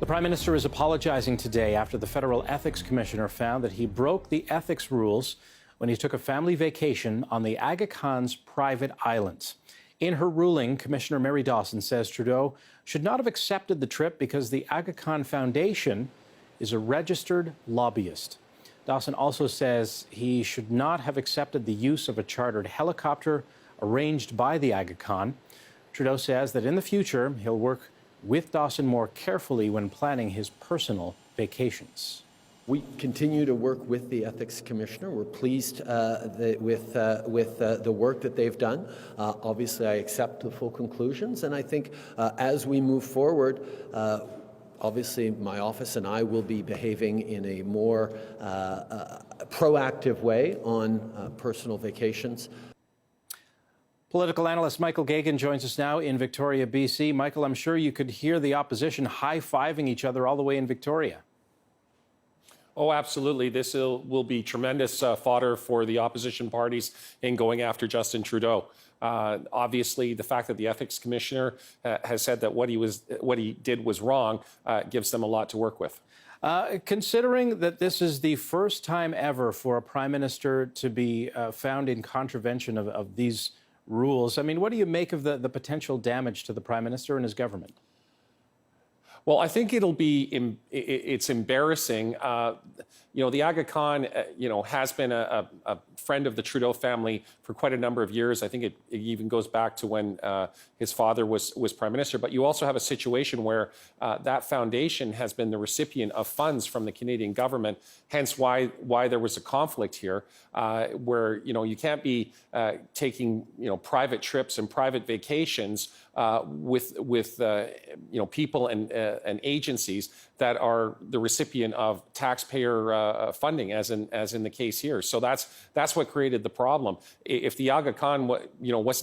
The Prime Minister is apologizing today after the Federal Ethics Commissioner found that he broke the ethics rules when he took a family vacation on the Aga Khan's private islands. In her ruling, Commissioner Mary Dawson says Trudeau should not have accepted the trip because the Aga Khan Foundation is a registered lobbyist. Dawson also says he should not have accepted the use of a chartered helicopter arranged by the Aga Khan. Trudeau says that in the future, he'll work with Dawson more carefully when planning his personal vacations. We continue to work with the Ethics Commissioner. We're pleased with the work that they've done. Obviously, I accept the full conclusions, and I think as we move forward, obviously my office and I will be behaving in a more proactive way on personal vacations. Political analyst Michael Gagan joins us now in Victoria, BC. Michael, I'm sure you could hear the opposition high-fiving each other all the way in Victoria. Oh, absolutely. This will be tremendous fodder for the opposition parties in going after Justin Trudeau. Obviously, the fact that the Ethics Commissioner has said that what he did was wrong gives them a lot to work with. Considering that this is the first time ever for a Prime Minister to be found in contravention of these rules, I mean, what do you make of the potential damage to the Prime Minister and his government? Well, I think it's embarrassing. The Aga Khan, has been a friend of the Trudeau family for quite a number of years. I think it even goes back to when his father was Prime Minister. But you also have a situation where that foundation has been the recipient of funds from the Canadian government, hence why there was a conflict here, where, you can't be taking, private trips and private vacations with people and agencies that are the recipient of taxpayer funding, as in the case here. So that's what created the problem. If the Aga Khan,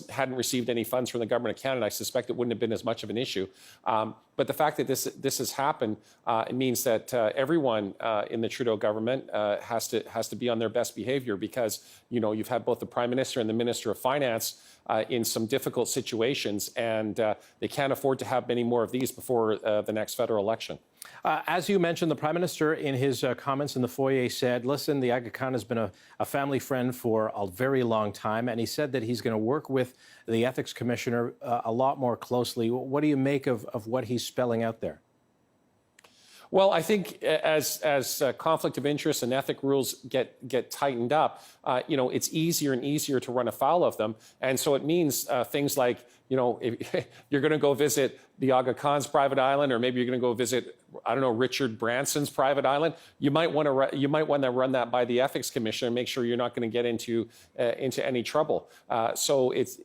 hadn't received any funds from the government of Canada, I suspect it wouldn't have been as much of an issue. But the fact that this has happened, it means that everyone in the Trudeau government has to be on their best behavior, because you've had both the Prime Minister and the Minister of Finance in some difficult situations, and they can't afford to have many more of these before the next federal election. As you mentioned, the Prime Minister in his comments in the foyer said, listen, the Aga Khan has been a family friend for a very long time, and he said that he's going to work with the Ethics Commissioner a lot more closely. What do you make of what he's spelling out there? Well, I think as conflict of interest and ethic rules get tightened up, it's easier and easier to run afoul of them. And so it means things like, if you're going to go visit the Aga Khan's private island, or maybe you're going to go visit, I don't know, Richard Branson's private island, you might want to run that by the Ethics Commissioner and make sure you're not going to get into any trouble. So it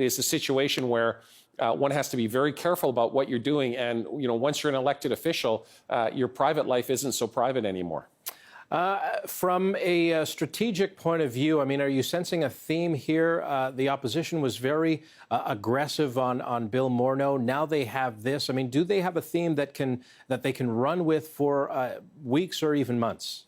is a situation where one has to be very careful about what you're doing. And, once you're an elected official, your private life isn't so private anymore. From a strategic point of view, I mean, are you sensing a theme here? The opposition was very aggressive on Bill Morneau. Now they have this. I mean, do they have a theme that they can run with for weeks or even months?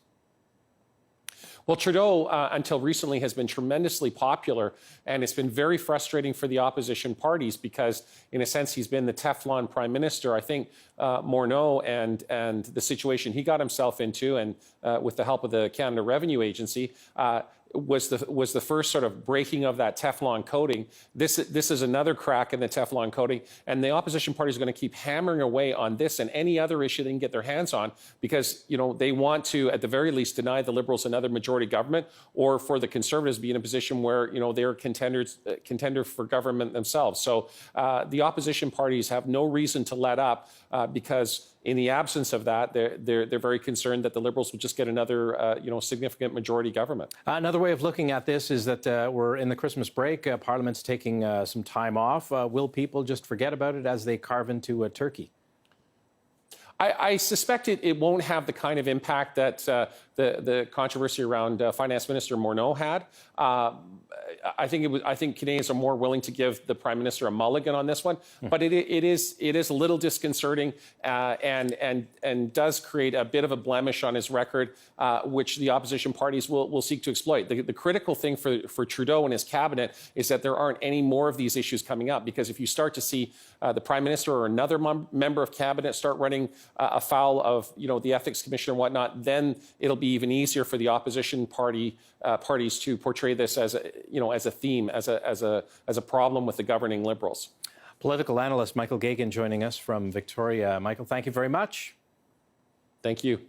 Well, Trudeau, until recently, has been tremendously popular, and it's been very frustrating for the opposition parties because, in a sense, he's been the Teflon Prime Minister. I think Morneau and the situation he got himself into, and with the help of the Canada Revenue Agency, was the first sort of breaking of that Teflon coating. This is another crack in the Teflon coating, and the opposition parties are going to keep hammering away on this and any other issue they can get their hands on, because they want to, at the very least, deny the Liberals another majority government, or for the Conservatives be in a position where they're contender for government themselves. So the opposition parties have no reason to let up, because in the absence of that, they're very concerned that the Liberals will just get another significant majority government. Another way of looking at this is that we're in the Christmas break. Parliament's taking some time off. Will people just forget about it as they carve into a turkey? I suspect it won't have the kind of impact that the controversy around Finance Minister Morneau had. I think Canadians are more willing to give the Prime Minister a mulligan on this one, but it is a little disconcerting and does create a bit of a blemish on his record, which the opposition parties will seek to exploit. The critical thing for Trudeau and his cabinet is that there aren't any more of these issues coming up, because if you start to see the Prime Minister or another member of cabinet start running afoul of the ethics commissioner and whatnot, then it'll be even easier for the opposition parties to portray this as a theme, as a problem with the governing Liberals. Political analyst Michael Geoghegan joining us from Victoria. Michael, thank you very much. Thank you.